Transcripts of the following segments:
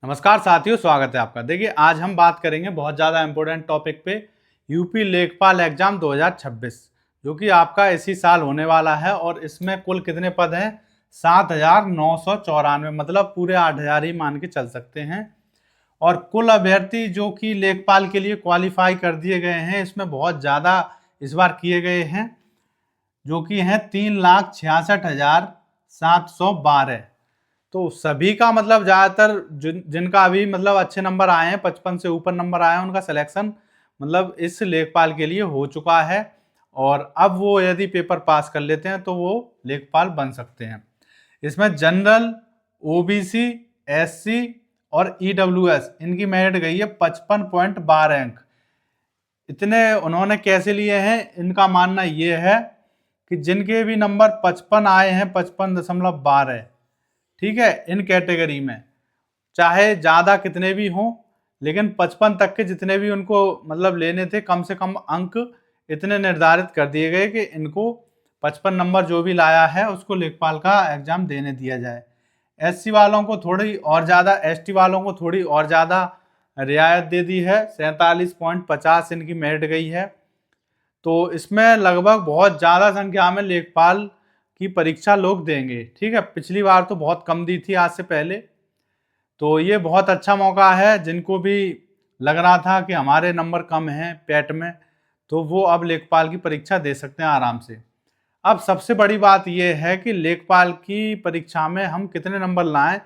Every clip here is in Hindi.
नमस्कार साथियों, स्वागत है आपका। देखिए, आज हम बात करेंगे बहुत ज़्यादा इम्पोर्टेंट टॉपिक पे, यूपी लेखपाल एग्जाम 2026, जो कि आपका इसी साल होने वाला है। और इसमें कुल कितने पद हैं? 7,994, मतलब पूरे 8,000 ही मान के चल सकते हैं। और कुल अभ्यर्थी जो कि लेखपाल के लिए क्वालिफाई कर दिए गए हैं, इसमें बहुत ज़्यादा इस बार किए गए हैं, जो कि हैं 3,66,712। तो सभी का मतलब ज़्यादातर जिनका अभी मतलब अच्छे नंबर आए हैं, 55 से ऊपर नंबर आए हैं, उनका सिलेक्शन मतलब इस लेखपाल के लिए हो चुका है। और अब वो यदि पेपर पास कर लेते हैं तो वो लेखपाल बन सकते हैं। इसमें जनरल, ओबीसी, एससी और ईडब्ल्यूएस इनकी मेरिट गई है 55.12 अंक। इतने उन्होंने कैसे लिए हैं? इनका मानना ये है कि जिनके भी नंबर 55 आए हैं, 55.12, ठीक है, इन कैटेगरी में चाहे ज़्यादा कितने भी हों, लेकिन 55 तक के जितने भी उनको मतलब लेने थे, कम से कम अंक इतने निर्धारित कर दिए गए कि इनको 55 नंबर जो भी लाया है उसको लेखपाल का एग्जाम देने दिया जाए। एससी वालों को थोड़ी और ज़्यादा, एसटी वालों को थोड़ी और ज़्यादा रियायत दे दी है, 47.50 इनकी मेरिट गई है। तो इसमें लगभग बहुत ज़्यादा संख्या में लेखपाल की परीक्षा लोग देंगे। ठीक है, पिछली बार तो बहुत कम दी थी आज से पहले। तो ये बहुत अच्छा मौका है, जिनको भी लग रहा था कि हमारे नंबर कम हैं पेट में, तो वो अब लेखपाल की परीक्षा दे सकते हैं आराम से। अब सबसे बड़ी बात यह है कि लेखपाल की परीक्षा में हम कितने नंबर लाएं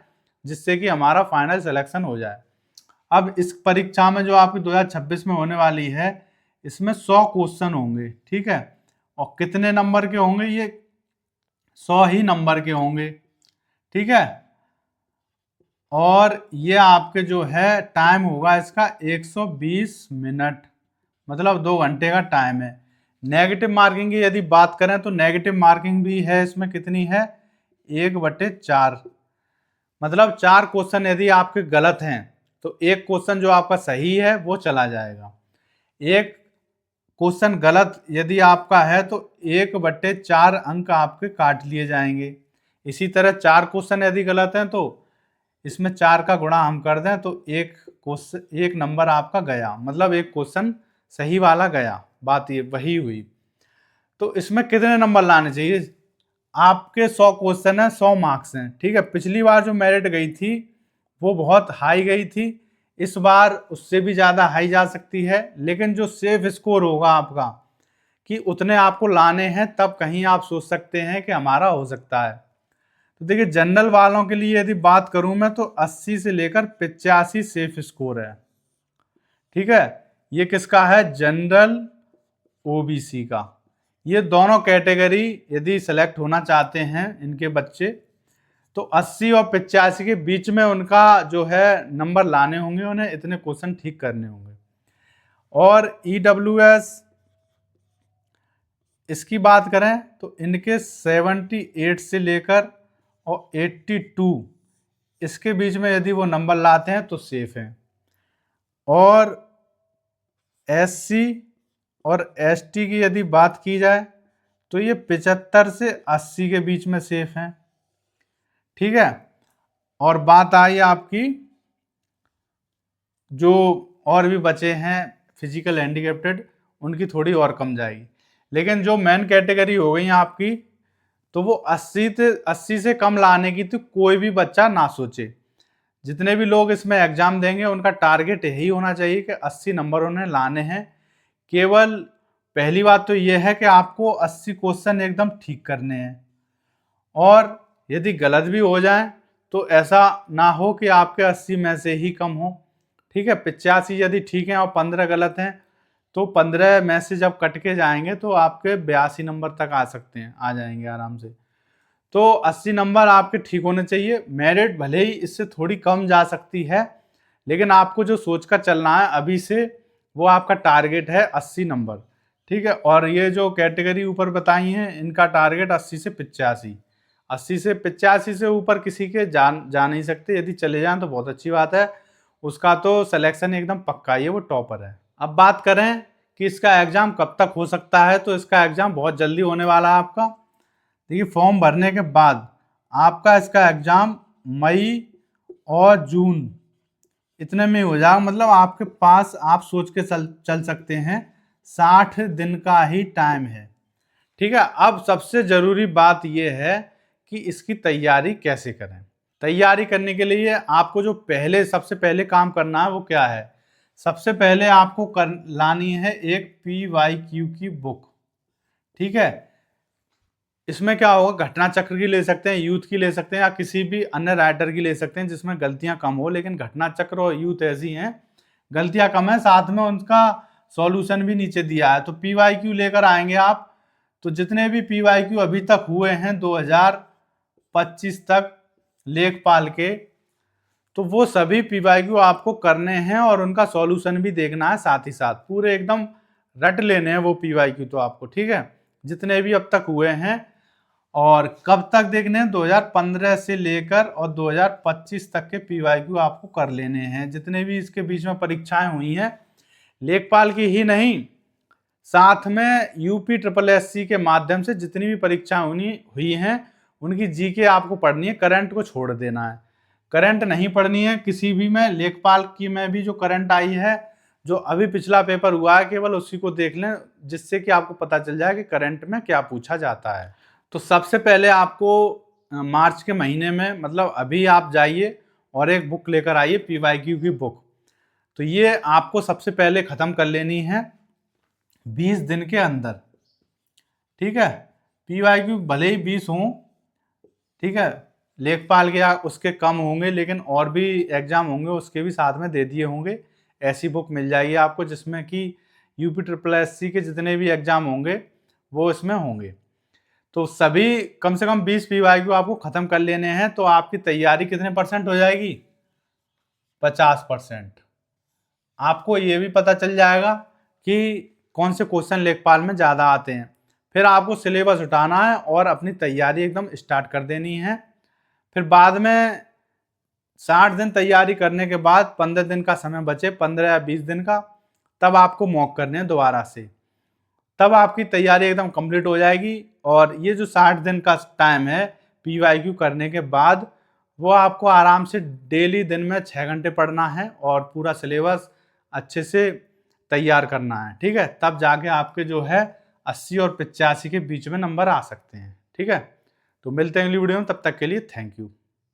जिससे कि हमारा फाइनल सिलेक्शन हो जाए। अब इस परीक्षा में जो आपकी 2026 में होने वाली है, इसमें 100 क्वेश्चन होंगे। ठीक है, और कितने नंबर के होंगे? ये 100 ही नंबर के होंगे। ठीक है, और ये आपके जो है टाइम होगा इसका 120 मिनट, मतलब 2 घंटे का टाइम है। नेगेटिव मार्किंग की यदि बात करें तो नेगेटिव मार्किंग भी है इसमें। कितनी है? 1/4, मतलब 4 क्वेश्चन यदि आपके गलत हैं तो एक क्वेश्चन जो आपका सही है वो चला जाएगा। एक क्वेश्चन गलत यदि आपका है तो 1/4 अंक आपके काट लिए जाएंगे। इसी तरह 4 क्वेश्चन यदि गलत हैं तो इसमें 4 का गुणा हम कर दें तो एक क्वेश्चन, एक नंबर आपका गया, मतलब एक क्वेश्चन सही वाला गया। बात ये वही हुई। तो इसमें कितने नंबर लाने चाहिए? आपके 100 क्वेश्चन है, 100 मार्क्स हैं। ठीक है, पिछली बार जो मेरिट गई थी वो बहुत हाई गई थी, इस बार उससे भी ज़्यादा हाई जा सकती है। लेकिन जो सेफ स्कोर होगा आपका कि उतने आपको लाने हैं, तब कहीं आप सोच सकते हैं कि हमारा हो सकता है। तो देखिए, जनरल वालों के लिए यदि बात करूं मैं तो 80 से लेकर 85 सेफ स्कोर है। ठीक है, ये किसका है? जनरल, ओबीसी का। ये दोनों कैटेगरी यदि सेलेक्ट होना चाहते हैं इनके बच्चे, तो 80 और 85 के बीच में उनका जो है नंबर लाने होंगे, उन्हें इतने क्वेश्चन ठीक करने होंगे। और ईडब्ल्यूएस, इसकी बात करें तो इनके 78 से लेकर और 82 इसके बीच में यदि वो नंबर लाते हैं तो सेफ हैं। और एससी और एसटी की यदि बात की जाए तो ये 75 से 80 के बीच में सेफ हैं। ठीक है, और बात आई आपकी जो और भी बचे हैं फिजिकल हैंडीकैप्टेड, उनकी थोड़ी और कम जाएगी। लेकिन जो मेन कैटेगरी हो गई आपकी, तो वो 80 से कम लाने की तो कोई भी बच्चा ना सोचे। जितने भी लोग इसमें एग्जाम देंगे उनका टारगेट यही होना चाहिए कि 80 नंबर उन्हें लाने हैं। केवल पहली बात तो यह है कि आपको 80 क्वेश्चन एकदम ठीक करने हैं, और यदि गलत भी हो जाए तो ऐसा ना हो कि आपके 80 में से ही कम हो। ठीक है, 85 यदि ठीक है और 15 गलत हैं तो 15 में से जब कट के जाएंगे तो आपके 82 नंबर तक आ सकते हैं, आ जाएंगे आराम से। तो 80 नंबर आपके ठीक होने चाहिए। मेरिट भले ही इससे थोड़ी कम जा सकती है, लेकिन आपको जो सोच कर चलना है अभी से, वो आपका टारगेट है 80 नंबर। ठीक है, और ये जो कैटेगरी ऊपर बताई हैं इनका टारगेट 80 से 85, 80 से 85 से ऊपर किसी के जा नहीं सकते। यदि चले जाएं तो बहुत अच्छी बात है, उसका तो सिलेक्शन एकदम पक्का ही है, वो टॉपर है। अब बात करें कि इसका एग्जाम कब तक हो सकता है, तो इसका एग्जाम बहुत जल्दी होने वाला है आपका। देखिए, फॉर्म भरने के बाद आपका इसका एग्जाम मई और जून इतने में ही हो जाएगा। मतलब आपके पास आप सोच के चल सकते हैं 60 दिन का ही टाइम है। ठीक है, अब सबसे जरूरी बात यह है कि इसकी तैयारी कैसे करें। तैयारी करने के लिए आपको जो सबसे पहले काम करना है वो क्या है, सबसे पहले आपको लानी है एक PYQ की बुक। ठीक है, इसमें क्या होगा, घटना चक्र की ले सकते हैं, यूथ की ले सकते हैं, या किसी भी अन्य राइटर की ले सकते हैं जिसमें गलतियां कम हो। लेकिन घटना चक्र और यूथ ऐसी हैं, गलतियां कम है, साथ में उनका सॉल्यूशन भी नीचे दिया है। तो PYQ लेकर आएंगे आप, तो जितने भी PYQ अभी तक हुए हैं 2025 तक लेखपाल के, तो वो सभी PYQ आपको करने हैं और उनका सॉल्यूशन भी देखना है साथ ही साथ, पूरे एकदम रट लेने हैं वो PYQ तो आपको। ठीक है, जितने भी अब तक हुए हैं। और कब तक देखने हैं, 2015 से लेकर और 2025 तक के PYQ आपको कर लेने हैं। जितने भी इसके बीच में परीक्षाएं हुई हैं, लेखपाल की ही नहीं, साथ में UPSSC के माध्यम से जितनी भी परीक्षाएं हुई हैं उनकी GK आपको पढ़नी है, करंट को छोड़ देना है। करंट नहीं पढ़नी है किसी भी में, लेखपाल की में भी जो करंट आई है, जो अभी पिछला पेपर हुआ है, केवल उसी को देख लें, जिससे कि आपको पता चल जाए कि करंट में क्या पूछा जाता है। तो सबसे पहले आपको मार्च के महीने में, मतलब अभी आप जाइए और एक बुक लेकर आइए PYQ की बुक। तो ये आपको सबसे पहले खत्म कर लेनी है 20 दिन के अंदर। ठीक है, PYQ भले ही 20 हों, ठीक है, लेखपाल के या उसके कम होंगे, लेकिन और भी एग्जाम होंगे उसके भी साथ में दे दिए होंगे। ऐसी बुक मिल जाएगी आपको जिसमें कि UPSSC के जितने भी एग्जाम होंगे वो इसमें होंगे। तो सभी कम से कम 20 PYQ आपको खत्म कर लेने हैं। तो आपकी तैयारी कितने % हो जाएगी, 50%। आपको ये भी पता चल जाएगा कि कौन से क्वेश्चन लेखपाल में ज्यादा आते हैं। फिर आपको सिलेबस उठाना है और अपनी तैयारी एकदम स्टार्ट कर देनी है। फिर बाद में 60 दिन तैयारी करने के बाद 15 दिन का समय बचे, 15 या 20 दिन का, तब आपको मॉक करने हैं दोबारा से। तब आपकी तैयारी एकदम कंप्लीट हो जाएगी। और ये जो 60 दिन का टाइम है PYQ करने के बाद, वो आपको आराम से डेली दिन में 6 घंटे पढ़ना है और पूरा सिलेबस अच्छे से तैयार करना है। ठीक है, तब जाके आपके जो है 80 और 85 के बीच में नंबर आ सकते हैं। ठीक है, तो मिलते हैं अगली वीडियो में, तब तक के लिए थैंक यू।